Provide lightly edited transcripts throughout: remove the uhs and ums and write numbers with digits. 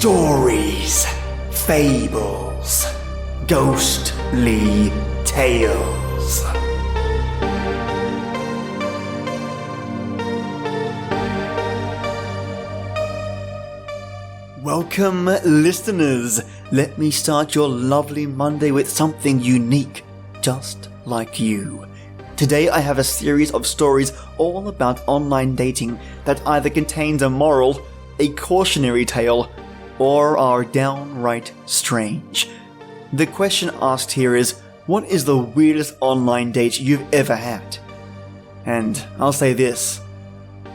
Stories, Fables, Ghostly Tales. Welcome, listeners. Let me start your lovely Monday with something unique, just like you. Today I have a series of stories all about online dating that either contains a moral, a cautionary tale, or are downright strange. The question asked here is, what is the weirdest online date you've ever had? And I'll say this,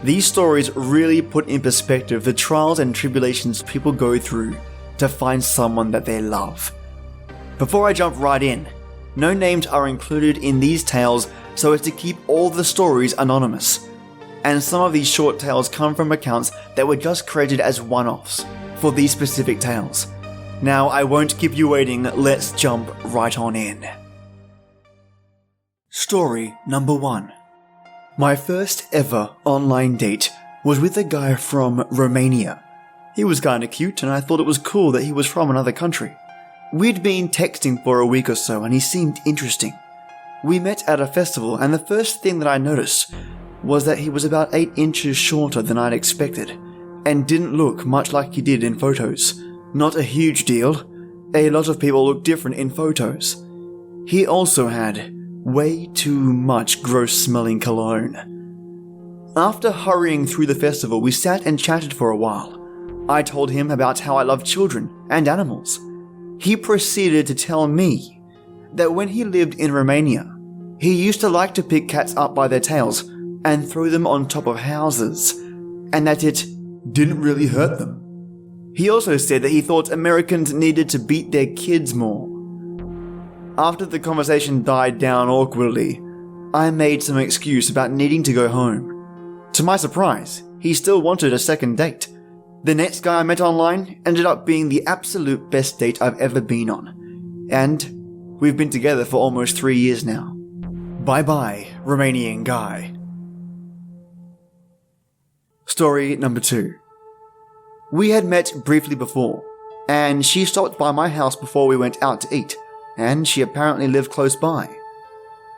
these stories really put in perspective the trials and tribulations people go through to find someone that they love. Before I jump right in, no names are included in these tales so as to keep all the stories anonymous. And some of these short tales come from accounts that were just created as one-offs for these specific tales. Now I won't keep you waiting, let's jump right on in. Story number 1. My first ever online date was with a guy from Romania. He was kinda cute and I thought it was cool that he was from another country. We'd been texting for a week or so and he seemed interesting. We met at a festival and the first thing that I noticed was that he was about 8 inches shorter than I'd expected and didn't look much like he did in photos. Not a huge deal. A lot of people look different in photos. He also had way too much gross-smelling cologne. After hurrying through the festival, we sat and chatted for a while. I told him about how I love children and animals. He proceeded to tell me that when he lived in Romania, he used to like to pick cats up by their tails and throw them on top of houses, and that it didn't really hurt them. He also said that he thought Americans needed to beat their kids more. After the conversation died down awkwardly, I made some excuse about needing to go home. To my surprise, he still wanted a second date. The next guy I met online ended up being the absolute best date I've ever been on. And we've been together for almost 3 years now. Bye-bye, Romanian Guy. Story number 2. We had met briefly before, and she stopped by my house before we went out to eat, and she apparently lived close by.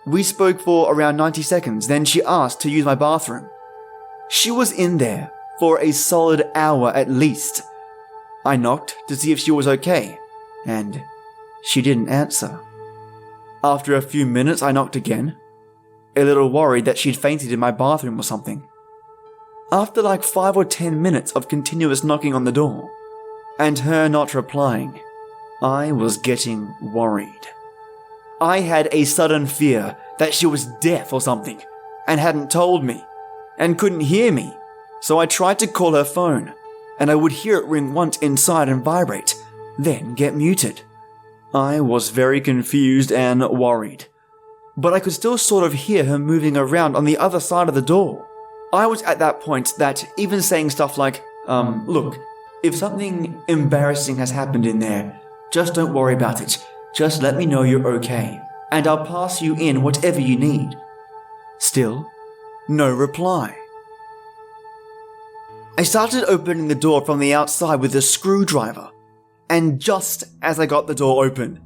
We spoke for around 90 seconds, then she asked to use my bathroom. She was in there for a solid hour at least. I knocked to see if she was okay, and she didn't answer. After a few minutes, I knocked again, a little worried that she'd fainted in my bathroom or something. After like 5 or 10 minutes of continuous knocking on the door, and her not replying, I was getting worried. I had a sudden fear that she was deaf or something, and hadn't told me, and couldn't hear me, so I tried to call her phone, and I would hear it ring once inside and vibrate, then get muted. I was very confused and worried, but I could still sort of hear her moving around on the other side of the door. I was at that point that even saying stuff like, look, if something embarrassing has happened in there, just don't worry about it. Just let me know you're okay, and I'll pass you in whatever you need. Still, no reply. I started opening the door from the outside with a screwdriver, and just as I got the door open,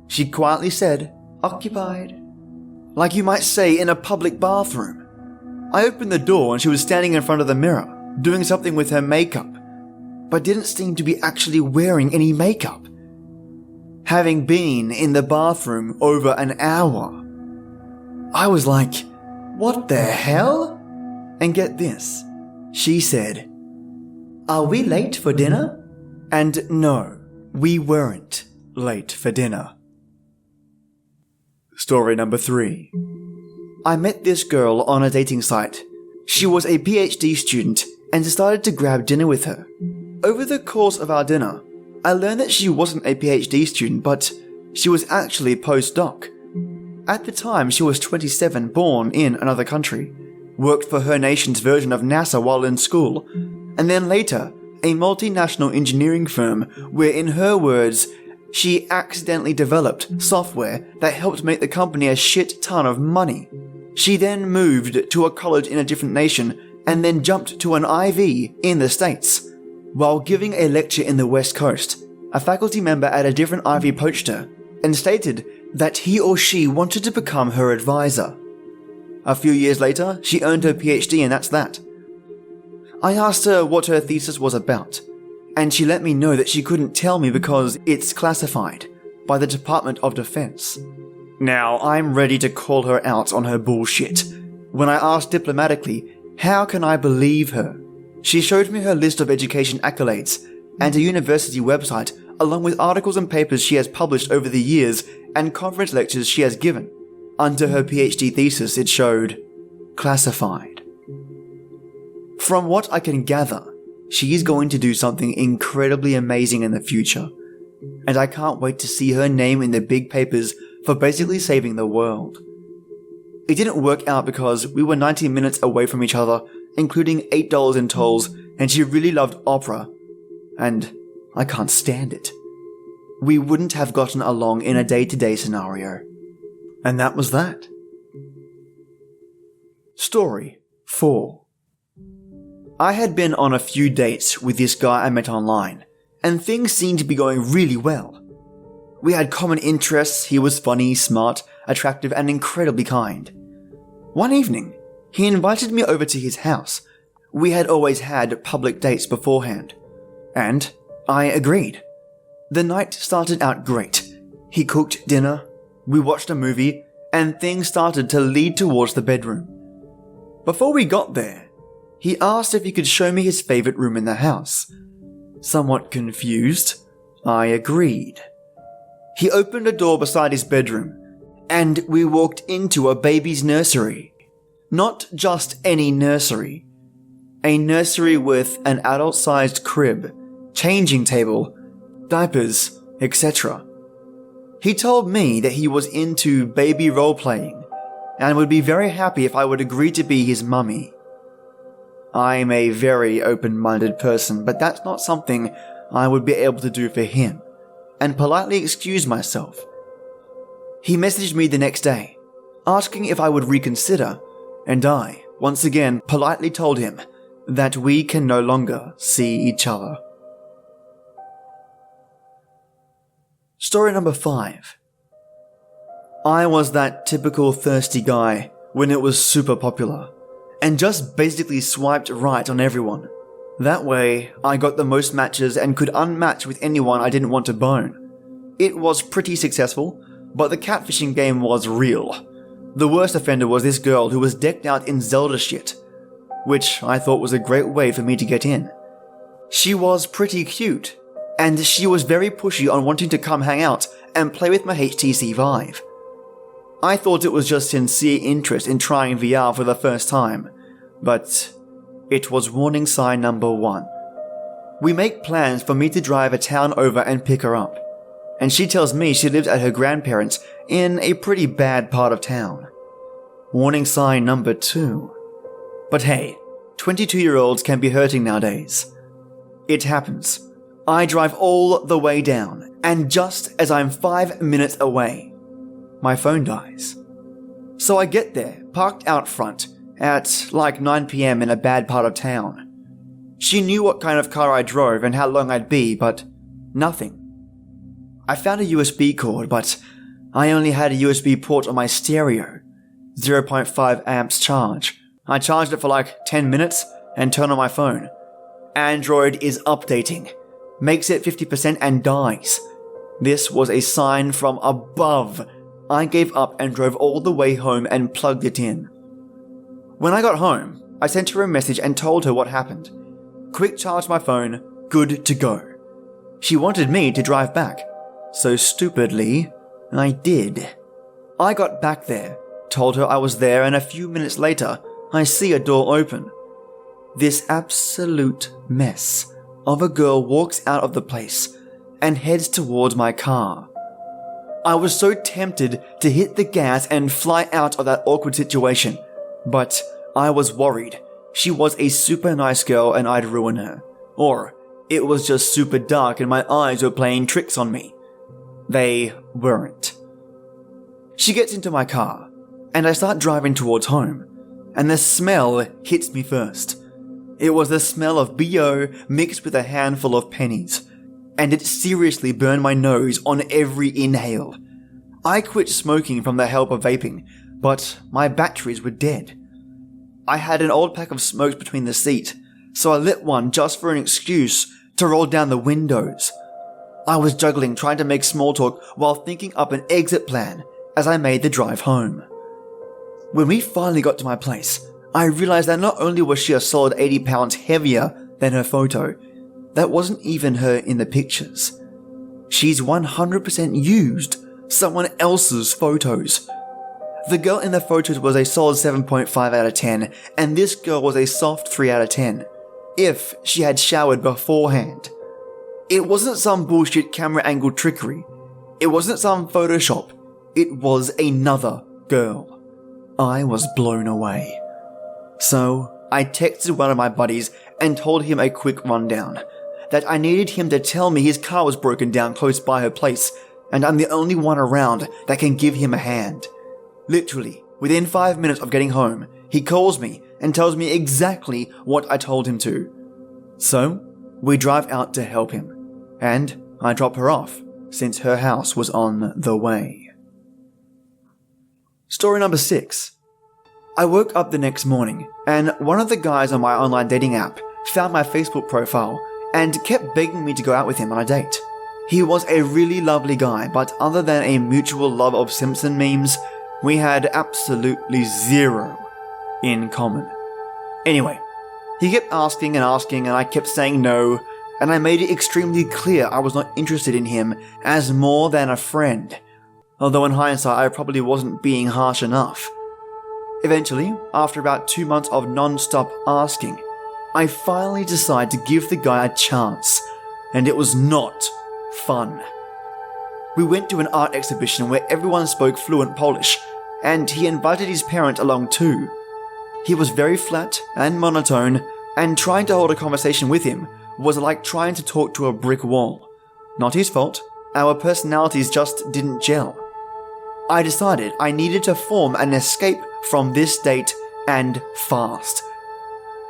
she quietly said, "Occupied," like you might say in a public bathroom. I opened the door and she was standing in front of the mirror, doing something with her makeup, but didn't seem to be actually wearing any makeup. Having been in the bathroom over an hour, I was like, what the hell? And get this, she said, "Are we late for dinner?" And no, we weren't late for dinner. Story number 3. I met this girl on a dating site. She was a PhD student and decided to grab dinner with her. Over the course of our dinner, I learned that she wasn't a PhD student, but she was actually postdoc. At the time, she was 27, born in another country, worked for her nation's version of NASA while in school, and then later, a multinational engineering firm where, in her words, she accidentally developed software that helped make the company a shit ton of money. She then moved to a college in a different nation and then jumped to an IV in the States. While giving a lecture in the West Coast, a faculty member at a different Ivy poached her and stated that he or she wanted to become her advisor. A few years later, she earned her PhD and that's that. I asked her what her thesis was about, and she let me know that she couldn't tell me because it's classified by the Department of Defense. Now, I'm ready to call her out on her bullshit. When I asked diplomatically, how can I believe her? She showed me her list of education accolades and a university website along with articles and papers she has published over the years and conference lectures she has given. Under her PhD thesis, it showed classified. From what I can gather, she is going to do something incredibly amazing in the future, and I can't wait to see her name in the big papers for basically saving the world. It didn't work out because we were 90 minutes away from each other, including $8 in tolls, and she really loved opera, and I can't stand it. We wouldn't have gotten along in a day-to-day scenario. And that was that. Story 4. I had been on a few dates with this guy I met online, and things seemed to be going really well. We had common interests, he was funny, smart, attractive, and incredibly kind. One evening, he invited me over to his house. We had always had public dates beforehand, and I agreed. The night started out great. He cooked dinner, we watched a movie, and things started to lead towards the bedroom. Before we got there, he asked if he could show me his favorite room in the house. Somewhat confused, I agreed. He opened a door beside his bedroom, and we walked into a baby's nursery. Not just any nursery. A nursery with an adult-sized crib, changing table, diapers, etc. He told me that he was into baby role-playing, and would be very happy if I would agree to be his mummy. I'm a very open-minded person, but that's not something I would be able to do for him, and politely excused myself. He messaged me the next day, asking if I would reconsider, and I, once again, politely told him that we can no longer see each other. Story number 5. I was that typical thirsty guy when it was super popular, and just basically swiped right on everyone. That way, I got the most matches and could unmatch with anyone I didn't want to bone. It was pretty successful, but the catfishing game was real. The worst offender was this girl who was decked out in Zelda shit, which I thought was a great way for me to get in. She was pretty cute, and she was very pushy on wanting to come hang out and play with my HTC Vive. I thought it was just sincere interest in trying VR for the first time, but it was warning sign number 1. We make plans for me to drive a town over and pick her up, and she tells me she lives at her grandparents' in a pretty bad part of town. Warning sign number 2. But hey, 22-year-olds can be hurting nowadays. It happens. I drive all the way down, and just as I'm 5 minutes away, my phone dies. So I get there, parked out front, at like 9 PM in a bad part of town. She knew what kind of car I drove and how long I'd be, but nothing. I found a USB cord, but I only had a USB port on my stereo. 0.5 amps charge. I charged it for like 10 minutes and turned on my phone. Android is updating. Makes it 50% and dies. This was a sign from above. I gave up and drove all the way home and plugged it in. When I got home, I sent her a message and told her what happened. Quick charge my phone, good to go. She wanted me to drive back, so stupidly, I did. I got back there, told her I was there, and a few minutes later, I see a door open. This absolute mess of a girl walks out of the place and heads towards my car. I was so tempted to hit the gas and fly out of that awkward situation, but I was worried. She was a super nice girl and I'd ruin her. Or it was just super dark and my eyes were playing tricks on me. They weren't. She gets into my car, and I start driving towards home, and the smell hits me first. It was the smell of BO mixed with a handful of pennies, and it seriously burned my nose on every inhale. I quit smoking from the help of vaping, but my batteries were dead. I had an old pack of smokes between the seat, so I lit one just for an excuse to roll down the windows. I was juggling trying to make small talk while thinking up an exit plan as I made the drive home. When we finally got to my place, I realized that not only was she a solid 80 pounds heavier than her photo, that wasn't even her in the pictures. She's 100% used someone else's photos. The girl in the photos was a solid 7.5 out of 10, and this girl was a soft 3 out of 10, if she had showered beforehand. It wasn't some bullshit camera angle trickery. It wasn't some Photoshop. It was another girl. I was blown away. So, I texted one of my buddies and told him a quick rundown, that I needed him to tell me his car was broken down close by her place, and I'm the only one around that can give him a hand. Literally, within 5 minutes of getting home, he calls me and tells me exactly what I told him to. So, we drive out to help him, and I drop her off, since her house was on the way. Story number 6. I woke up the next morning, and one of the guys on my online dating app found my Facebook profile and kept begging me to go out with him on a date. He was a really lovely guy, but other than a mutual love of Simpson memes, we had absolutely zero in common. Anyway, he kept asking and I kept saying no, and I made it extremely clear I was not interested in him as more than a friend. Although in hindsight I probably wasn't being harsh enough. Eventually, after about 2 months of non-stop asking, I finally decided to give the guy a chance, and it was not fun. We went to an art exhibition where everyone spoke fluent Polish, and he invited his parents along too. He was very flat and monotone, and trying to hold a conversation with him was like trying to talk to a brick wall. Not his fault, our personalities just didn't gel. I decided I needed to form an escape from this date, and fast.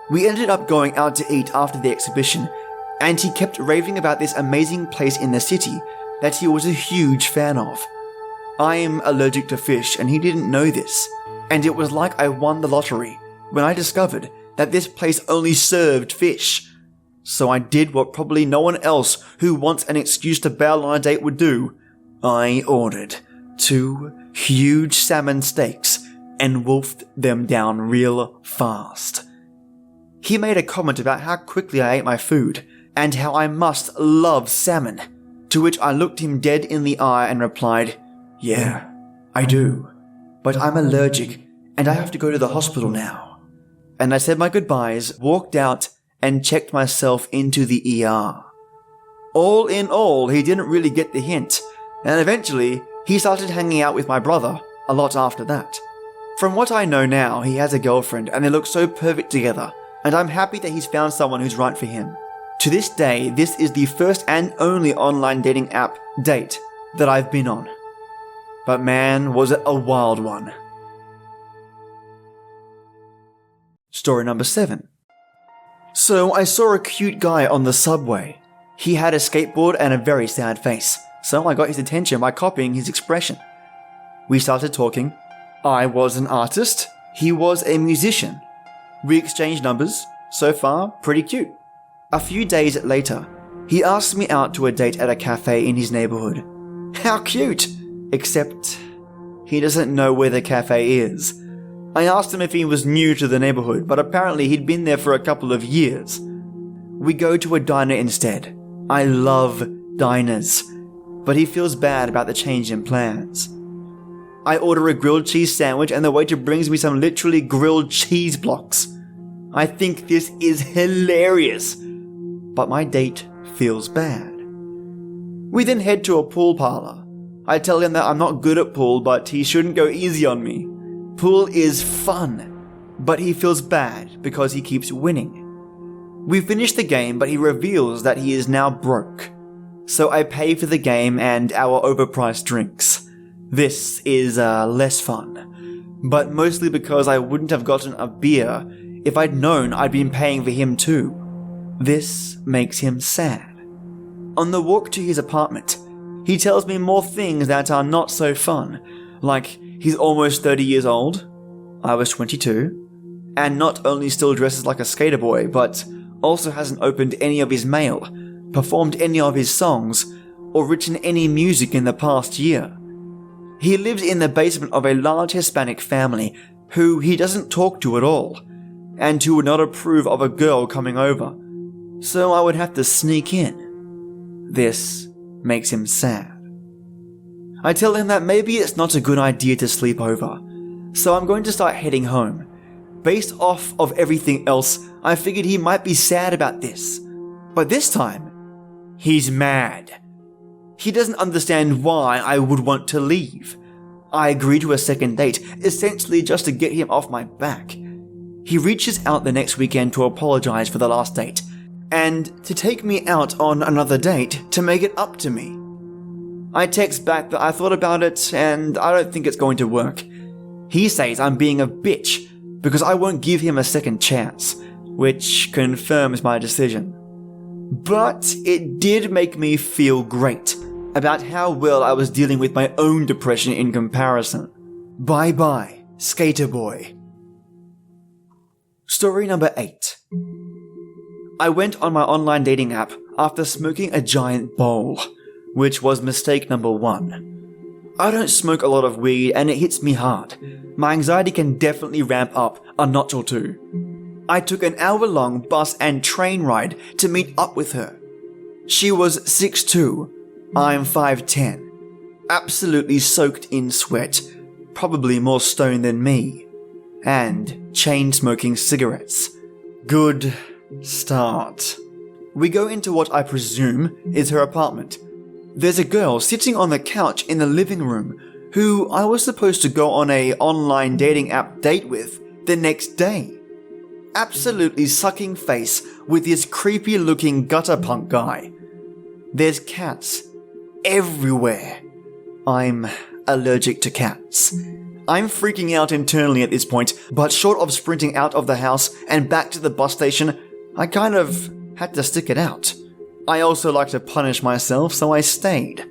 We ended up going out to eat after the exhibition, and he kept raving about this amazing place in the city that he was a huge fan of. I am allergic to fish, and he didn't know this, and it was like I won the lottery when I discovered that this place only served fish. So I did what probably no one else who wants an excuse to bail on a date would do. I ordered 2 huge salmon steaks and wolfed them down real fast. He made a comment about how quickly I ate my food and how I must love salmon, to which I looked him dead in the eye and replied, "Yeah, I do, but I'm allergic and I have to go to the hospital now." And I said my goodbyes, walked out, and checked myself into the ER. All in all, he didn't really get the hint, and eventually he started hanging out with my brother a lot after that. From what I know now, he has a girlfriend and they look so perfect together, and I'm happy that he's found someone who's right for him. To this day, this is the first and only online dating app date that I've been on. But man, was it a wild one. Story number 7. So I saw a cute guy on the subway. He had a skateboard and a very sad face, so I got his attention by copying his expression. We started talking. I was an artist, he was a musician. We exchanged numbers. So far, pretty cute. A few days later, he asked me out to a date at a cafe in his neighborhood. How cute! Except, he doesn't know where the cafe is. I asked him if he was new to the neighborhood, but apparently he'd been there for a couple of years. We go to a diner instead. I love diners, but he feels bad about the change in plans. I order a grilled cheese sandwich and the waiter brings me some literally grilled cheese blocks. I think this is hilarious, but my date feels bad. We then head to a pool parlor. I tell him that I'm not good at pool, but he shouldn't go easy on me. Pool is fun, but he feels bad because he keeps winning. We finish the game, but he reveals that he is now broke. So I pay for the game and our overpriced drinks. This is less fun, but mostly because I wouldn't have gotten a beer if I'd known I'd been paying for him too. This makes him sad. On the walk to his apartment, he tells me more things that are not so fun, like he's almost 30 years old, I was 22, and not only still dresses like a skater boy, but also hasn't opened any of his mail, performed any of his songs, or written any music in the past year. He lives in the basement of a large Hispanic family who he doesn't talk to at all, and who would not approve of a girl coming over, so I would have to sneak in. This makes him sad. I tell him that maybe it's not a good idea to sleep over, so I'm going to start heading home. Based off of everything else, I figured he might be sad about this. But this time, he's mad. He doesn't understand why I would want to leave. I agree to a second date, essentially just to get him off my back. He reaches out the next weekend to apologize for the last date, and to take me out on another date to make it up to me. I text back that I thought about it and I don't think it's going to work. He says I'm being a bitch because I won't give him a second chance, which confirms my decision. But it did make me feel great about how well I was dealing with my own depression in comparison. Bye bye, skater boy. Story number 8. I went on my online dating app after smoking a giant bowl, which was mistake number 1. I don't smoke a lot of weed and it hits me hard. My anxiety can definitely ramp up a notch or two. I took an hour-long bus and train ride to meet up with her. She was 6'2", I'm 5'10", absolutely soaked in sweat, probably more stoned than me, and chain-smoking cigarettes. Good start. We go into what I presume is her apartment. There's a girl sitting on the couch in the living room who I was supposed to go on a online dating app date with the next day. Absolutely sucking face with this creepy looking gutter punk guy. There's cats everywhere. I'm allergic to cats. I'm freaking out internally at this point, but short of sprinting out of the house and back to the bus station, I kind of had to stick it out. I also like to punish myself, so I stayed.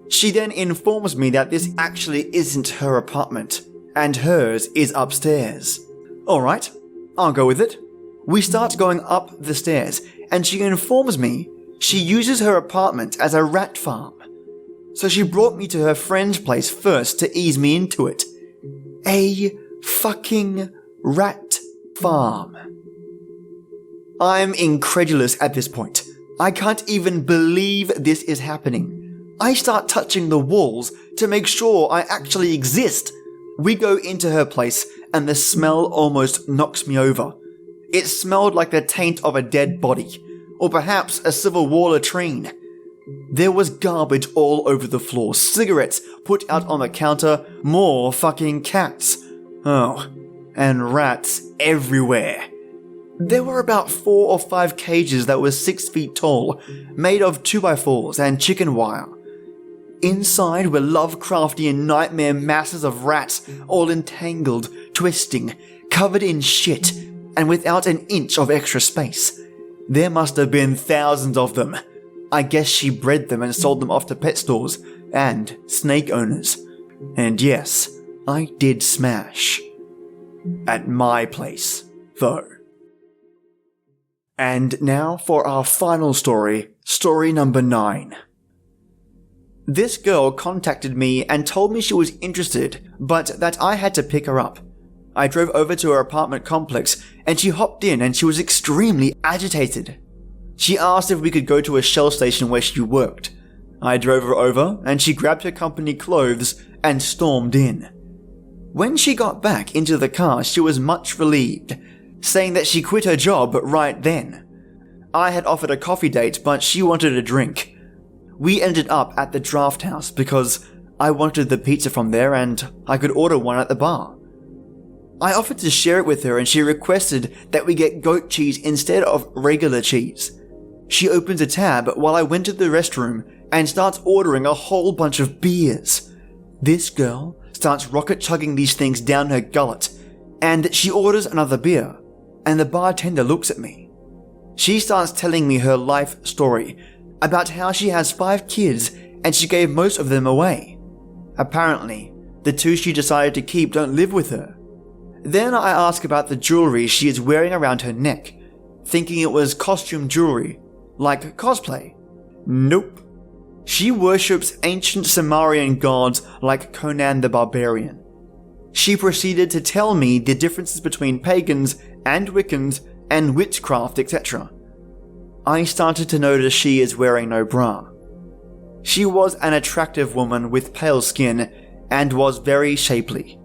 She then informs me that this actually isn't her apartment, and hers is upstairs. Alright, I'll go with it. We start going up the stairs, and she informs me she uses her apartment as a rat farm. So she brought me to her friend's place first to ease me into it. A fucking rat farm. I'm incredulous at this point. I can't even believe this is happening. I start touching the walls to make sure I actually exist. We go into her place and the smell almost knocks me over. It smelled like the taint of a dead body, or perhaps a Civil War latrine. There was garbage all over the floor, cigarettes put out on the counter, more fucking cats. Oh, and rats everywhere. There were about 4 or 5 cages that were 6 feet tall, made of 2x4s and chicken wire. Inside were Lovecraftian nightmare masses of rats, all entangled, twisting, covered in shit, and without an inch of extra space. There must have been thousands of them. I guess she bred them and sold them off to pet stores and snake owners. And yes, I did smash. At my place, though. And now for our final story, story number 9. This girl contacted me and told me she was interested, but that I had to pick her up. I drove over to her apartment complex and she hopped in and she was extremely agitated. She asked if we could go to a Shell station where she worked. I drove her over and she grabbed her company clothes and stormed in. When she got back into the car, she was much relieved, saying that she quit her job right then. I had offered a coffee date, but she wanted a drink. We ended up at the Draft House because I wanted the pizza from there and I could order one at the bar. I offered to share it with her and she requested that we get goat cheese instead of regular cheese. She opens a tab while I went to the restroom and starts ordering a whole bunch of beers. This girl starts rocket chugging these things down her gullet, and she orders another beer. and the bartender looks at me. She starts telling me her life story about how she has 5 kids and she gave most of them away. Apparently, the 2 she decided to keep don't live with her. Then I ask about the jewelry she is wearing around her neck, thinking it was costume jewelry, like cosplay. Nope. She worships ancient Sumerian gods like Conan the Barbarian. She proceeded to tell me the differences between pagans and Wiccans and witchcraft, etc. I started to notice she is wearing no bra. She was an attractive woman with pale skin and was very shapely.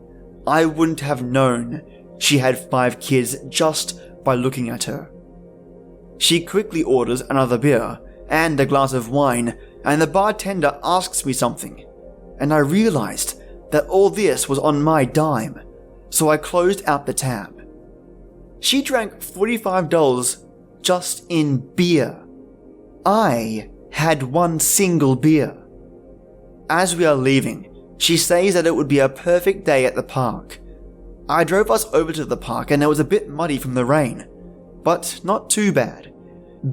I wouldn't have known she had 5 kids just by looking at her. She quickly orders another beer and a glass of wine, and the bartender asks me something, and I realized that all this was on my dime, so I closed out the tab. She drank $45 just in beer. I had 1 single beer. As we are leaving, she says that it would be a perfect day at the park. I drove us over to the park and it was a bit muddy from the rain, but not too bad.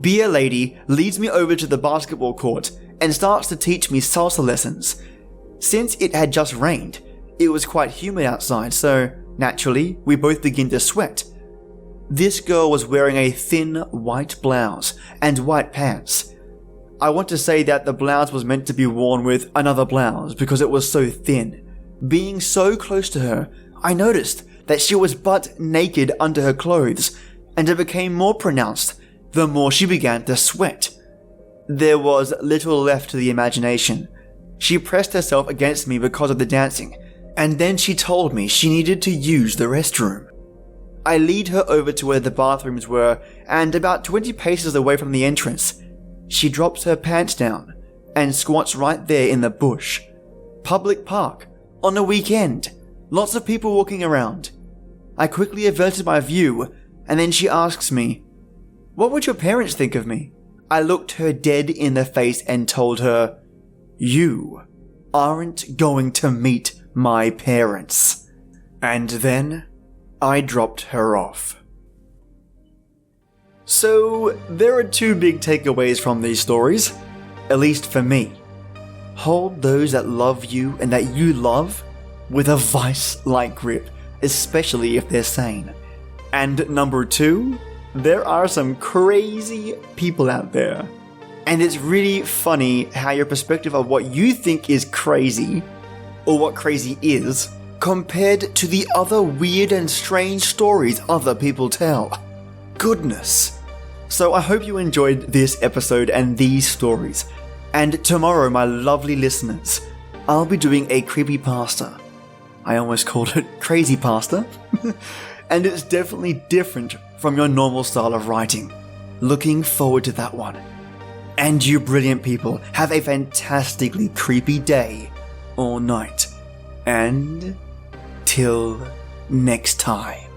Beer lady leads me over to the basketball court and starts to teach me salsa lessons. Since it had just rained, it was quite humid outside, so naturally we both begin to sweat. This girl was wearing a thin white blouse and white pants. I want to say that the blouse was meant to be worn with another blouse because it was so thin. Being so close to her, I noticed that she was butt naked under her clothes, and it became more pronounced the more she began to sweat. There was little left to the imagination. She pressed herself against me because of the dancing, and then she told me she needed to use the restroom. I lead her over to where the bathrooms were, and about 20 paces away from the entrance, she drops her pants down and squats right there in the bush. Public park, on a weekend, lots of people walking around. I quickly averted my view, and then she asks me, "What would your parents think of me?" I looked her dead in the face and told her, "You aren't going to meet my parents." And then I dropped her off. So, there are 2 big takeaways from these stories, at least for me. Hold those that love you and that you love with a vice-like grip, especially if they're sane. And number 2, there are some crazy people out there. And it's really funny how your perspective of what you think is crazy, or what crazy is, compared to the other weird and strange stories other people tell. Goodness. So I hope you enjoyed this episode and these stories. And tomorrow, my lovely listeners, I'll be doing a creepypasta. I almost called it crazy pasta. And it's definitely different from your normal style of writing. Looking forward to that one. And you brilliant people, have a fantastically creepy day or night. And till next time.